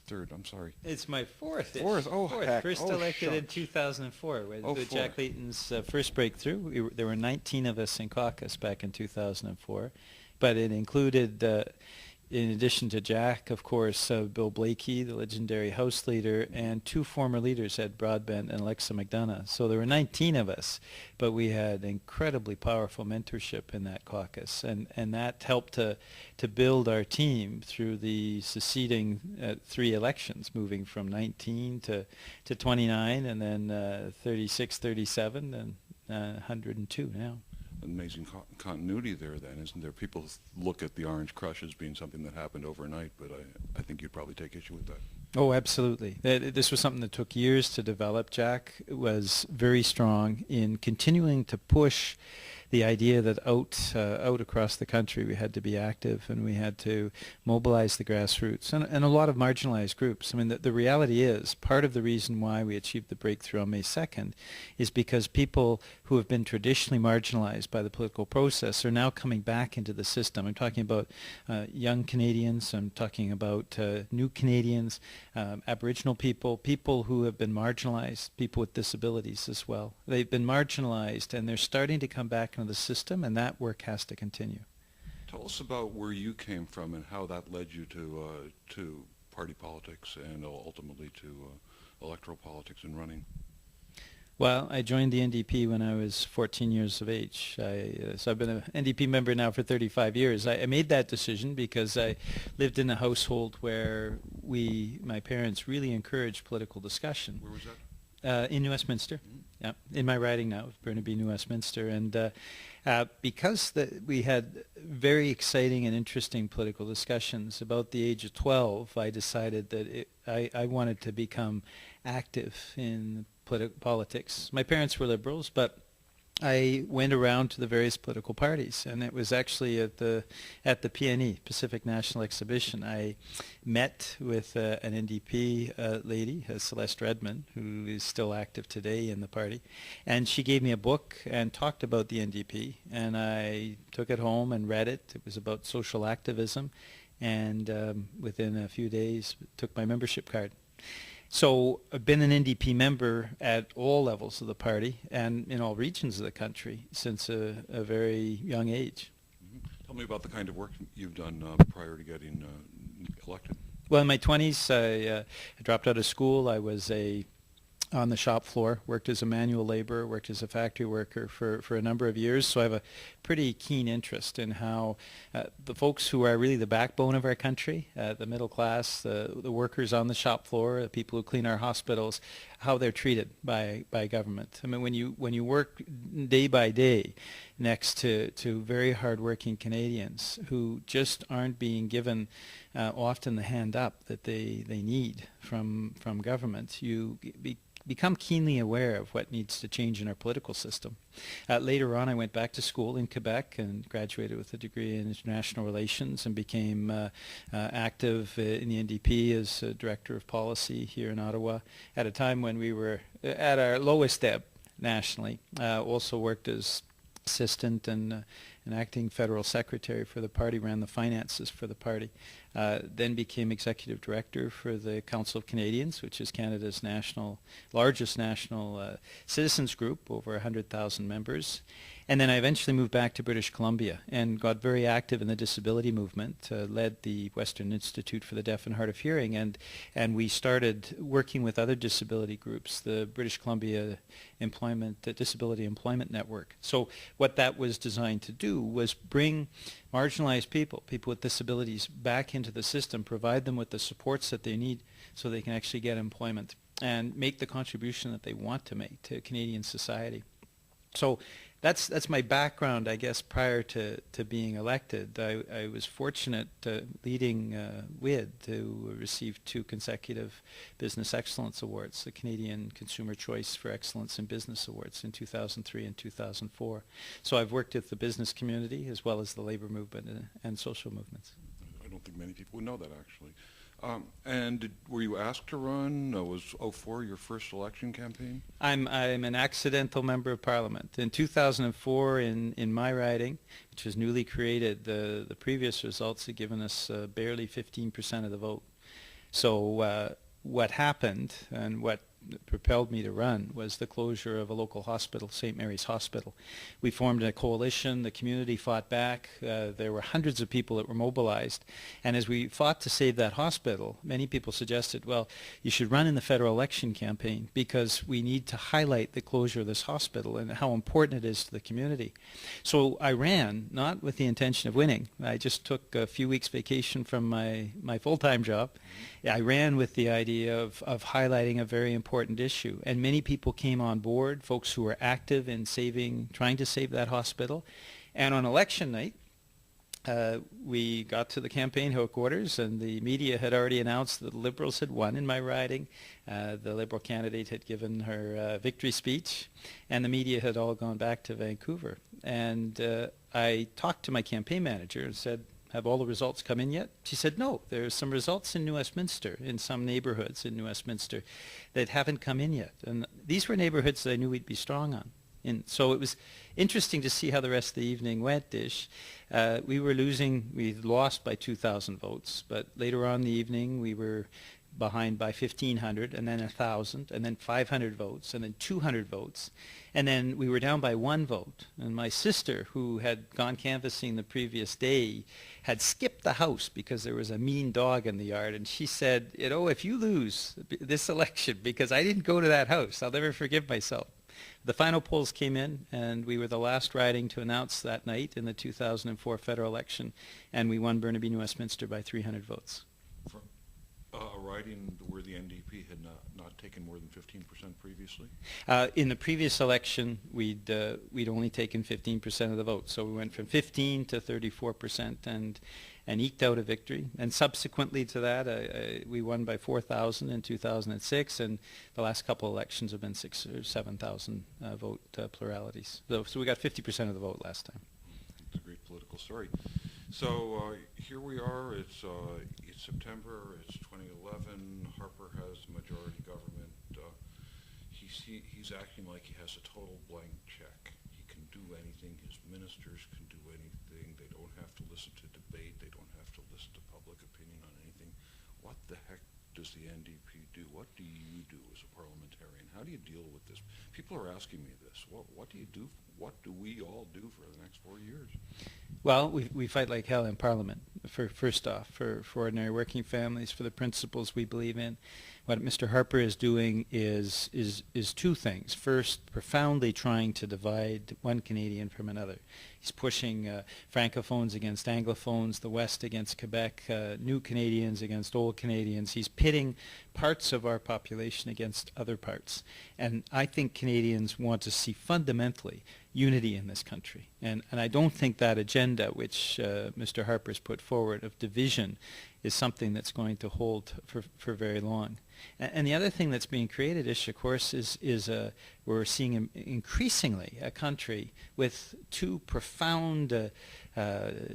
third? I'm sorry. It's my fourth. Fourth. Oh, heck. First Oh, elected in shucks. 2004 with, Oh, with four. Jack Layton's first breakthrough. There were 19 of us in caucus back in 2004, but it included, in addition to Jack, of course, Bill Blakey, the legendary House leader, and two former leaders, Ed Broadbent and Alexa McDonough. So there were 19 of us, but we had incredibly powerful mentorship in that caucus, and that helped to build our team through the succeeding three elections, moving from 19 to 29, and then 36, 37, and 102 now. Amazing continuity there then, isn't there? People look at the Orange Crush as being something that happened overnight, but I think you'd probably take issue with that. Oh, absolutely. This was something that took years to develop. Jack was very strong in continuing to push the idea that out across the country we had to be active and we had to mobilize the grassroots and a lot of marginalized groups. I mean, the reality is part of the reason why we achieved the breakthrough on May 2nd is because people who have been traditionally marginalized by the political process are now coming back into the system. I'm talking about young Canadians, I'm talking about new Canadians, Aboriginal people who have been marginalized, people with disabilities as well. They've been marginalized and they're starting to come back into the system, and that work has to continue. Tell us about where you came from and how that led you to party politics and ultimately to electoral politics and running. Well, I joined the NDP when I was 14 years of age. So I've been an NDP member now for 35 years. I made that decision because I lived in a household where my parents really encouraged political discussion. Where was that? In New Westminster, yeah, in my riding now, Burnaby-New Westminster, and because we had very exciting and interesting political discussions, about the age of 12, I decided that I wanted to become active in politics. My parents were liberals, but I went around to the various political parties, and it was actually at the PNE, Pacific National Exhibition. I met with an NDP lady, Celeste Redmond, who is still active today in the party, and she gave me a book and talked about the NDP, and I took it home and read it. It was about social activism, and within a few days took my membership card. So I've been an NDP member at all levels of the party and in all regions of the country since a very young age. Mm-hmm. Tell me about the kind of work you've done prior to getting elected. Well, in my 20s, I dropped out of school. I was on the shop floor, worked as a manual laborer, worked as a factory worker for a number of years. So I have a pretty keen interest in how the folks who are really the backbone of our country, the middle class, the workers on the shop floor, the people who clean our hospitals, how they're treated by government. I mean, when you work day by day next to very hardworking Canadians who just aren't being given often the hand up that they need from government, you become keenly aware of what needs to change in our political system. Later on, I went back to school in Quebec and graduated with a degree in international relations and became active in the NDP as director of policy here in Ottawa at a time when we were at our lowest ebb nationally. Also worked as assistant and an acting federal secretary for the party, ran the finances for the party, then became executive director for the Council of Canadians, which is Canada's largest national citizens group, over 100,000 members. And then I eventually moved back to British Columbia and got very active in the disability movement, led the Western Institute for the Deaf and Hard of Hearing, and we started working with other disability groups, the British Columbia Disability Employment Network. So what that was designed to do was bring marginalized people with disabilities back into the system, provide them with the supports that they need so they can actually get employment and make the contribution that they want to make to Canadian society. So that's my background, I guess, prior to being elected. I was fortunate leading WID to receive 2 consecutive Business Excellence Awards, the Canadian Consumer Choice for Excellence in Business Awards in 2003 and 2004. So I've worked with the business community as well as the labor movement and social movements. I don't think many people would know that, actually. And were you asked to run? Was 2004 your first election campaign? I'm an accidental member of Parliament. In 2004, in my riding, which was newly created, the previous results had given us barely 15% of the vote. So what happened and what propelled me to run was the closure of a local hospital, St. Mary's Hospital. We formed a coalition, the community fought back, there were hundreds of people that were mobilized, and as we fought to save that hospital, many people suggested, well, you should run in the federal election campaign because we need to highlight the closure of this hospital and how important it is to the community. So I ran, not with the intention of winning. I just took a few weeks vacation from my full-time job. I ran with the idea of highlighting a very important issue, and many people came on board, folks who were active in trying to save that hospital. And on election night, we got to the campaign headquarters, and the media had already announced that the Liberals had won in my riding. The Liberal candidate had given her victory speech, and the media had all gone back to Vancouver. And I talked to my campaign manager and said, have all the results come in yet? She said, no, there's some results in New Westminster, in some neighborhoods in New Westminster that haven't come in yet. And these were neighborhoods that I knew we'd be strong on. And so it was interesting to see how the rest of the evening went, Ish. We lost by 2,000 votes, but later on in the evening we were behind by 1,500, and then 1,000, and then 500 votes, and then 200 votes. And then we were down by 1 vote. And my sister, who had gone canvassing the previous day, had skipped the house because there was a mean dog in the yard. And she said, if you lose this election, because I didn't go to that house, I'll never forgive myself. The final polls came in, and we were the last riding to announce that night in the 2004 federal election, and we won Burnaby-New Westminster by 300 votes. A riding where the NDP had not taken more than 15% previously? In the previous election, we'd only taken 15% of the vote, so we went from 15 to 34% and eked out a victory. And subsequently to that, we won by 4,000 in 2006, and the last couple elections have been 6,000 or 7,000 vote pluralities. So we got 50% of the vote last time. It's a great political story. So here we are. It's September. It's 2011. Harper has majority government. He's acting like he has a total blank check. He can do anything. His ministers can do anything. They don't have to listen to debate. They don't have to listen to public opinion on anything. What the heck does the NDP do? What do you do as a parliamentarian? How do you deal with this? People are asking me this. What do you do? What do we all do for the next 4 years? Well, we fight like hell in Parliament, first off, for ordinary working families, for the principles we believe in. What Mr. Harper is doing is 2 things. First, profoundly trying to divide one Canadian from another. He's pushing Francophones against Anglophones, the West against Quebec, new Canadians against old Canadians. He's pitting parts of our population against other parts. And I think Canadians want to see fundamentally unity in this country. And I don't think that agenda which Mr. Harper's put forward of division is something that's going to hold for very long. And the other thing that's being created, Ish, of course, is we're seeing increasingly a country with 2 profound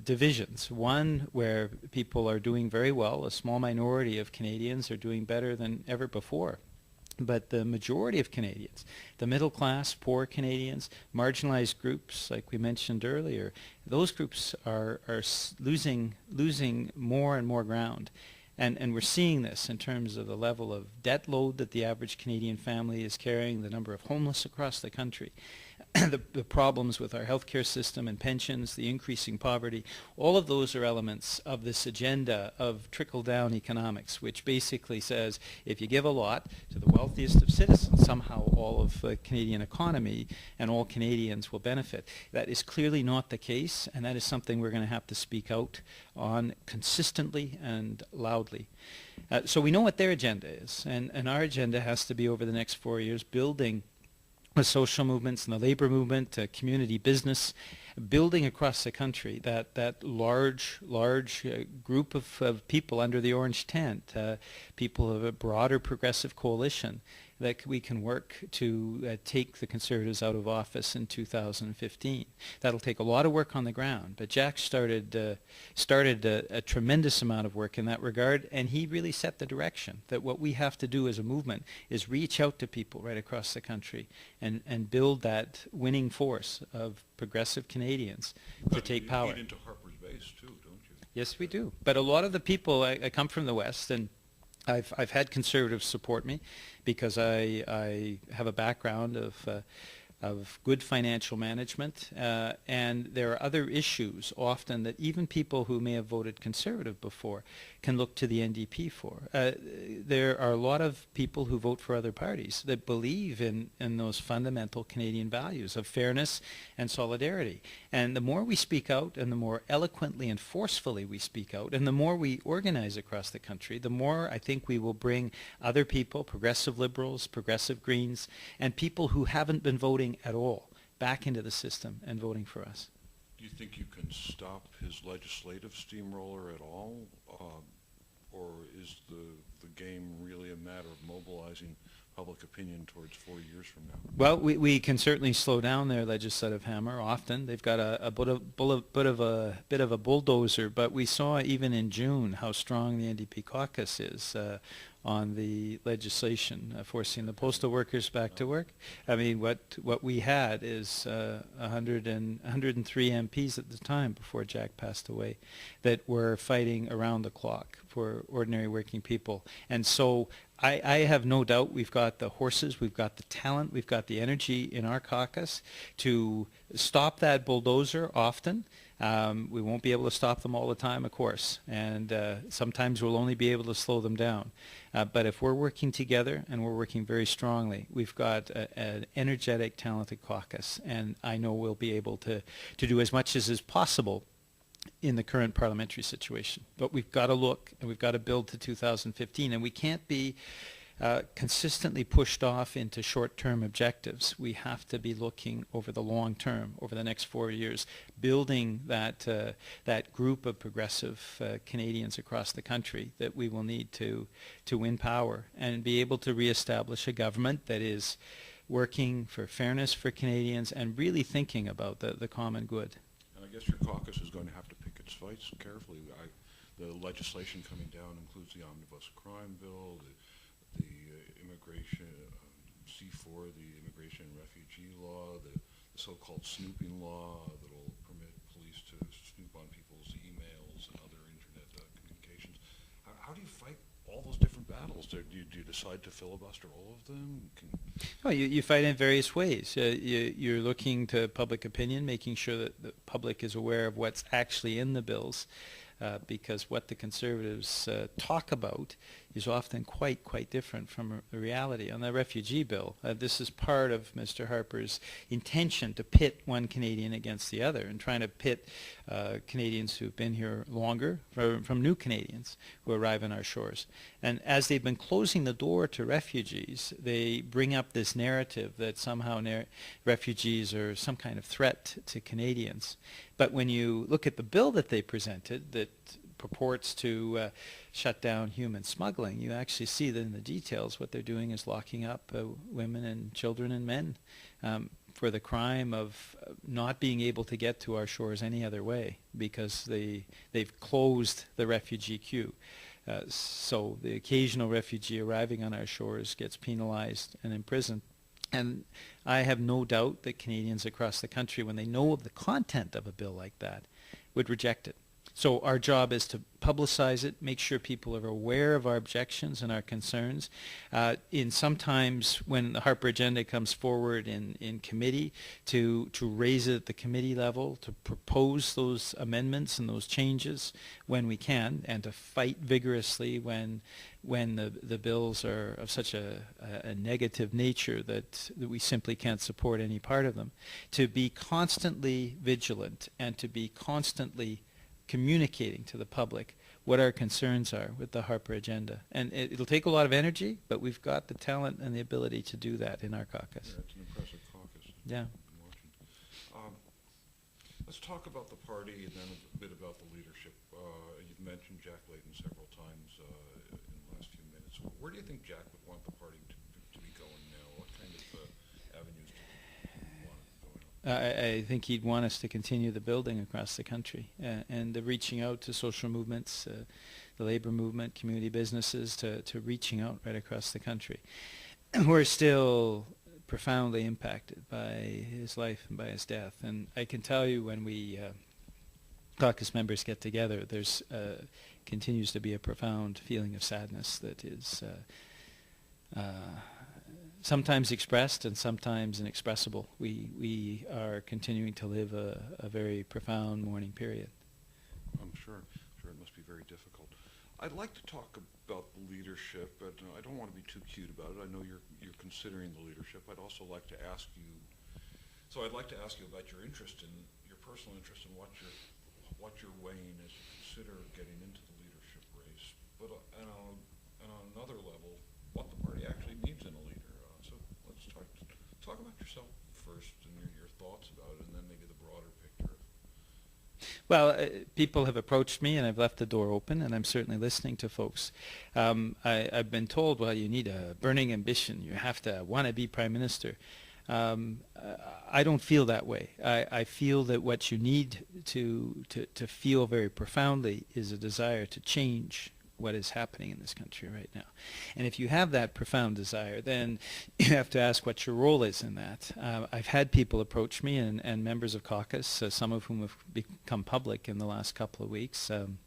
divisions. One where people are doing very well, a small minority of Canadians are doing better than ever before. But the majority of Canadians, the middle class, poor Canadians, marginalized groups, like we mentioned earlier, those groups are losing more and more ground. And we're seeing this in terms of the level of debt load that the average Canadian family is carrying, the number of homeless across the country, the problems with our healthcare system and pensions, the increasing poverty. All of those are elements of this agenda of trickle-down economics, which basically says if you give a lot to the wealthiest of citizens, somehow all of the Canadian economy and all Canadians will benefit. That is clearly not the case, and that is something we're going to have to speak out on consistently and loudly. So we know what their agenda is, and our agenda has to be over the next 4 years building the social movements and the labor movement, community business, building across the country that large group of people under the orange tent, people of a broader progressive coalition, that we can work to take the Conservatives out of office in 2015. That'll take a lot of work on the ground, but Jack started a tremendous amount of work in that regard, and he really set the direction that what we have to do as a movement is reach out to people right across the country and build that winning force of progressive Canadians to take power. You get into Harper's base too, don't you? Yes, we do. But a lot of the people, I come from the West, and I've had conservatives support me because I have a background of good financial management, and there are other issues often that even people who may have voted conservative before can look to the NDP for. There are a lot of people who vote for other parties that believe in those fundamental Canadian values of fairness and solidarity. And the more we speak out and the more eloquently and forcefully we speak out and the more we organize across the country, the more I think we will bring other people, progressive Liberals, progressive Greens, and people who haven't been voting at all back into the system and voting for us. Do you think you can stop his legislative steamroller at all? Or is the game really a matter of mobilizing public opinion towards 4 years from now? Well, we can certainly slow down their legislative hammer. Often they've got a bit of a bulldozer, but we saw even in June how strong the NDP caucus is on the legislation forcing the postal workers back to work. I mean, what we had is 103 MPs at the time before Jack passed away that were fighting around the clock for ordinary working people. And so I have no doubt we've got the horses, we've got the talent, we've got the energy in our caucus to stop that bulldozer often. We won't be able to stop them all the time, of course, and sometimes we'll only be able to slow them down. But if we're working together and we're working very strongly, we've got an energetic, talented caucus, and I know we'll be able to do as much as is possible in the current parliamentary situation. But we've got to look and we've got to build to 2015, and we can't be consistently pushed off into short-term objectives. We have to be looking over the long term, over the next 4 years, building that group of progressive Canadians across the country that we will need to win power and be able to reestablish a government that is working for fairness for Canadians and really thinking about the common good. And I guess your caucus is going to have to pick its fights carefully. The legislation coming down includes the omnibus crime bill, the immigration, C4, the immigration and refugee law, the so-called snooping law that will permit police to snoop on people's emails and other internet communications. How do you fight all those different battles? Do you decide to filibuster all of them? Well, you fight in various ways. You're looking to public opinion, making sure that the public is aware of what's actually in the bills. Because what the Conservatives talk about is often quite different from the reality. On the refugee bill, this is part of Mr. Harper's intention to pit one Canadian against the other and trying to pit Canadians who've been here longer from new Canadians who arrive on our shores. And as they've been closing the door to refugees, they bring up this narrative that somehow refugees are some kind of threat to Canadians. But when you look at the bill that they presented that purports to shut down human smuggling, you actually see that in the details what they're doing is locking up women and children and men for the crime of not being able to get to our shores any other way because they've closed the refugee queue. So the occasional refugee arriving on our shores gets penalized and imprisoned. And I have no doubt that Canadians across the country, when they know of the content of a bill like that, would reject it. So our job is to publicize it, make sure people are aware of our objections and our concerns. Sometimes when the Harper agenda comes forward in committee, to raise it at the committee level, to propose those amendments and those changes when we can, and to fight vigorously when the bills are of such a negative nature that we simply can't support any part of them. To be constantly vigilant and to be constantly communicating to the public what our concerns are with the Harper agenda. And it'll take a lot of energy, but we've got the talent and the ability to do that in our caucus. Yeah, it's an impressive caucus. Yeah. Let's talk about the party and then a bit about the leadership. You've mentioned Jack Layton several times in the last few minutes. Where do you think Jack would want the party to be going now? What kind of avenues do you want it going on? I think he'd want us to continue the building across the country and the reaching out to social movements, the labor movement, community businesses, to reaching out right across the country. We're still profoundly impacted by his life and by his death. And I can tell you when we caucus members get together, there's continues to be a profound feeling of sadness that is sometimes expressed and sometimes inexpressible. We are continuing to live a very profound mourning period. I'm sure it must be very difficult. I'd like to talk about the leadership, but I don't want to be too cute about it. I know you're considering the leadership. I'd also like to ask you. So I'd like to ask you about your interest in your personal interest in what you're weighing as you consider getting into the leadership race. But and on another level, what the party actually needs in a leader. So let's talk about yourself first and your thoughts about it, and then maybe the broader picture. Well, people have approached me, and I've left the door open, and I'm certainly listening to folks. I've been told, well, you need a burning ambition. You have to want to be prime minister. I don't feel that way. I feel that what you need to feel very profoundly is a desire to change what is happening in this country right now. And if you have that profound desire, then you have to ask what your role is in that. I've had people approach me, and members of caucus, some of whom have become public in the last couple of weeks. I've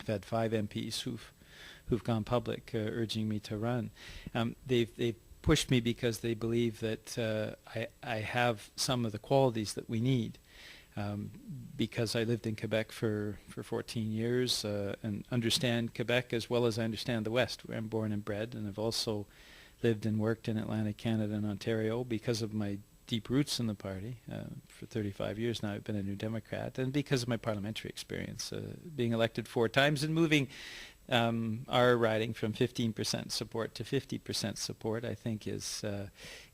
had 5 MPs who've gone public urging me to run. They've pushed me because they believe that I have some of the qualities that we need. Because I lived in Quebec for 14 years and understand Quebec as well as I understand the West, where I'm born and bred, and I've also lived and worked in Atlantic Canada and Ontario because of my deep roots in the party. For 35 years now I've been a New Democrat, and because of my parliamentary experience, being elected 4 times and moving our riding from 15% support to 50% support, I think is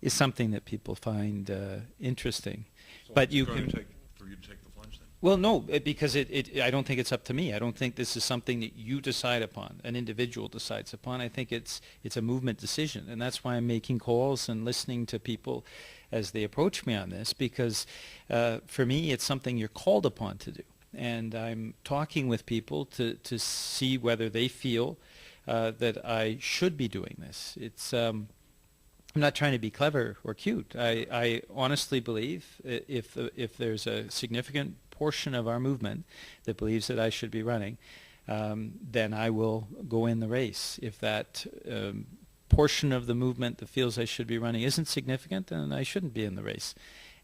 something that people find interesting. So but you can for you to take the plunge then? Well, no, because I don't think it's up to me. I don't think this is something that you decide upon, an individual decides upon. I think it's a movement decision, and that's why I'm making calls and listening to people as they approach me on this, because for me it's something you're called upon to do. And I'm talking with people to see whether they feel that I should be doing this. I'm not trying to be clever or cute. I honestly believe if there's a significant portion of our movement that believes that I should be running, then I will go in the race. If that portion of the movement that feels I should be running isn't significant, then I shouldn't be in the race.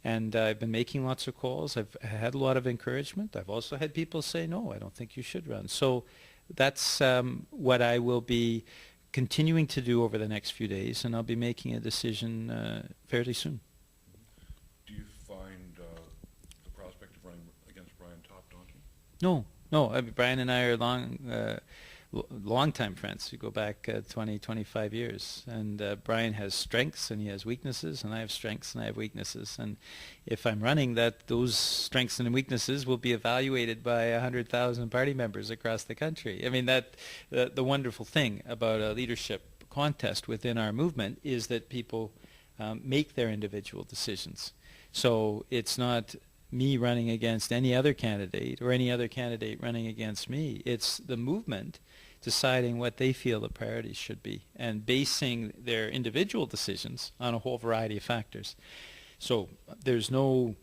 And I've been making lots of calls. I've had a lot of encouragement. I've also had people say, no, I don't think you should run. So that's what I will be continuing to do over the next few days, and I'll be making a decision fairly soon. Do you find the prospect of running against Brian Topp daunting? No. I mean, Brian and I are long-time friends. We go back 20, 25 years. And Brian has strengths and he has weaknesses, and I have strengths and I have weaknesses. And if I'm running, those strengths and weaknesses will be evaluated by 100,000 party members across the country. I mean, the wonderful thing about a leadership contest within our movement is that people make their individual decisions. So it's not me running against any other candidate or any other candidate running against me. It's the movement deciding what they feel the priorities should be and basing their individual decisions on a whole variety of factors. So there's no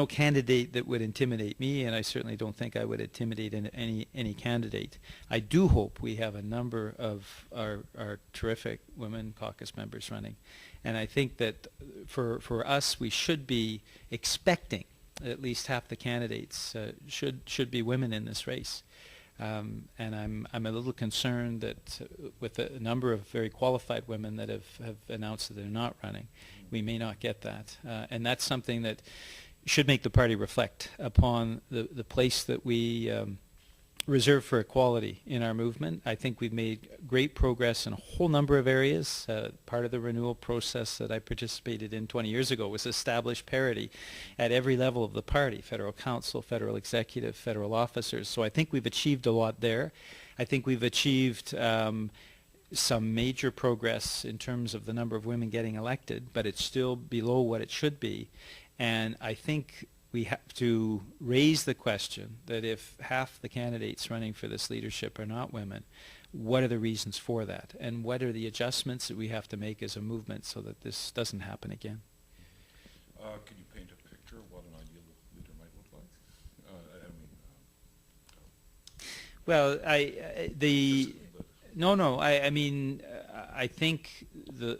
candidate that would intimidate me, and I certainly don't think I would intimidate any candidate. I do hope we have a number of our terrific women caucus members running, and I think that for us we should be expecting at least half the candidates should be women in this race. And I'm a little concerned that with a number of very qualified women that have announced that they're not running, we may not get that. And that's something that should make the party reflect upon the place that we reserve for equality in our movement. I think we've made great progress in a whole number of areas. Part of the renewal process that I participated in 20 years ago was establish parity at every level of the party, federal council, federal executive, federal officers. So I think we've achieved a lot there. I think we've achieved some major progress in terms of the number of women getting elected, but it's still below what it should be. And I think we have to raise the question that if half the candidates running for this leadership are not women, what are the reasons for that? And what are the adjustments that we have to make as a movement so that this doesn't happen again? Could you paint a picture of what an ideal leader might look like? Well, Disagree, but no. I mean, I think the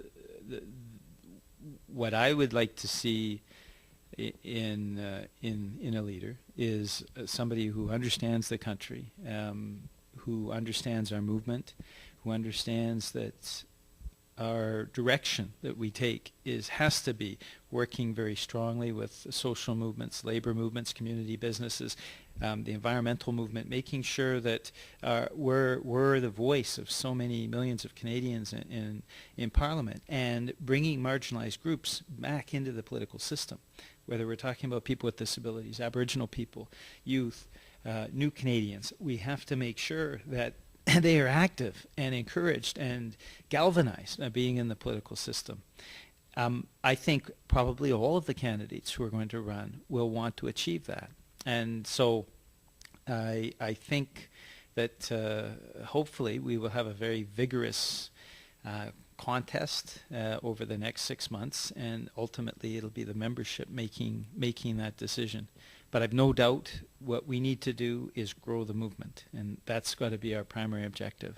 what I would like to see in a leader is somebody who understands the country, who understands our movement, who understands that our direction that we take has to be working very strongly with social movements, labor movements, community businesses, the environmental movement, making sure that we're the voice of so many millions of Canadians in Parliament, and bringing marginalized groups back into the political system, whether we're talking about people with disabilities, Aboriginal people, youth, new Canadians. We have to make sure that they are active and encouraged and galvanized being in the political system. I think probably all of the candidates who are going to run will want to achieve that. And so I think that hopefully we will have a very vigorous contest over the next 6 months, and ultimately it'll be the membership making that decision. But I've no doubt what we need to do is grow the movement, and that's got to be our primary objective.